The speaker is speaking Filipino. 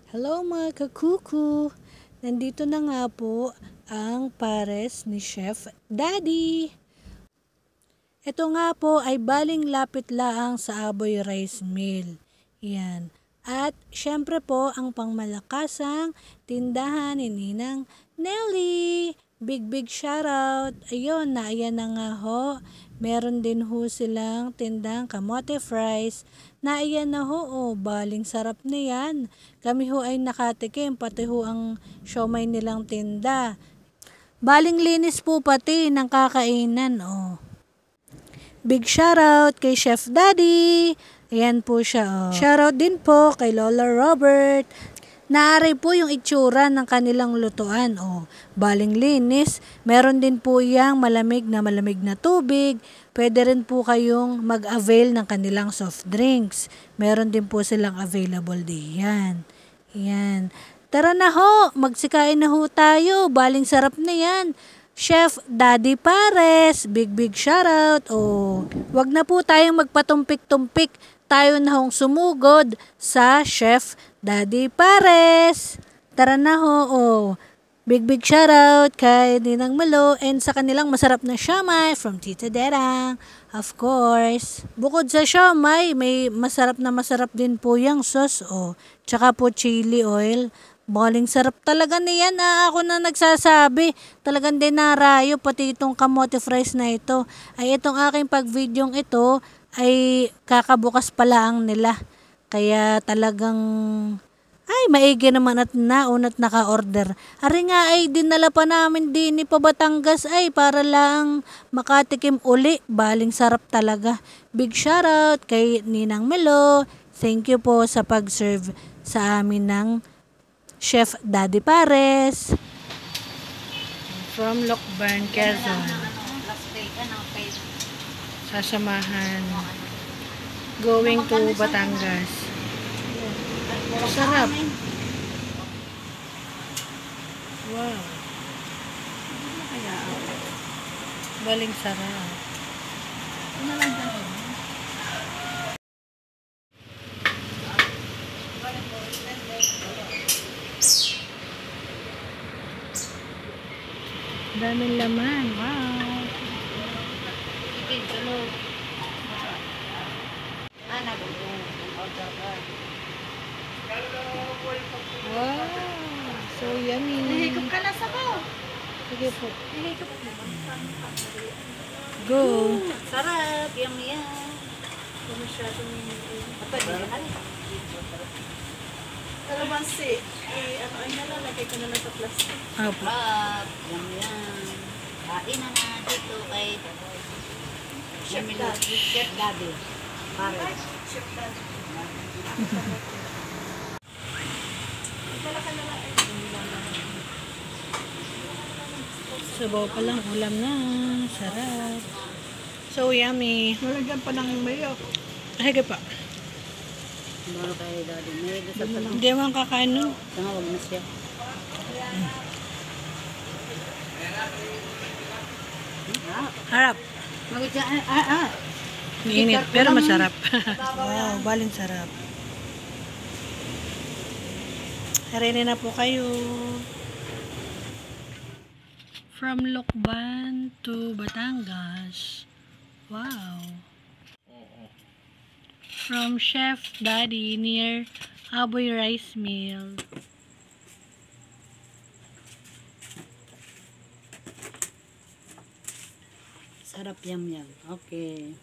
Hello mga kakuku! Nandito na nga po ang pares ni Chef Daddy. Ito nga po ay baling lapit laang sa Aboy Rice Mill. Yan. At syempre po ang pangmalakasang tindahan ni Ninang Nelly. Big shoutout. Ayun, ayan na nga ho. Meron din ho silang tindang kamote fries. Na ayan na ho, baling sarap na yan. Kami ho ay nakatikim, pati ho ang siomay nilang tinda. Baling linis po pati ng kakainan, Big shoutout kay Chef Daddy. Ayan po siya, Shoutout din po kay Lola Robert. Naaray po yung itsura ng kanilang lutuan, Baling linis. Meron din po yang malamig na tubig. Pwede rin po kayong mag-avail ng kanilang soft drinks. Meron din po silang available diyan. Yan. Tara na ho, magsikain na ho tayo. Baling sarap na yan. Chef Daddy Pares, big shoutout. Wag na po tayong magpatumpik-tumpik. Tayo na hong sumugod sa Chef Daddy Pares. Tara na ho, Big shoutout kay Ninang Malo and sa kanilang masarap na siomay from Tita Derang. Of course. Bukod sa siomay, may masarap din po yung sauce, Tsaka po chili oil. Baling sarap talaga niyan, ako na nagsasabi. Talagang dinarayo pati itong kamote fries na ito. Ay itong aking pag-videong ito ay kakabukas pa lang nila. Kaya talagang maigi naman at naunat naka-order. Ari nga ay dinala pa namin din ni Batangas para lang makatikim uli. Baling sarap talaga. Big shoutout kay Ninang Melo. Thank you po sa pag-serve sa amin ng Chef Daddy Pares. From Lokban, Quezon. Sasamahan. Going to Batangas. Sarap. Wow. Baling sarap. Daming laman. Wow. Wow. So yummy. Nahigop ka na sa ko. Sige po. Nahigop. Go. Sarap. Yummy yan. Masyadong kalamansi. Ay nalalagay ko na lang sa plastic. Apo. Yummy yan. Kain na dito kay Chef Daddy. Pares. Chef Daddy. Sabaw pa lang, ulam na. Sarap. So yummy. Malagyan pa ng mayo. Hige pa. Baro kay Daddy. May gusto pa lang. Hindi mo kakain nun. Tanga, wag na siya. Harap. Mainit, pero masarap. Wow, baling sarap. Harini na po kayo. From Lokban to Batangas. Wow. From Chef Daddy near Aboy Rice Mill. Sarap yum. Okay.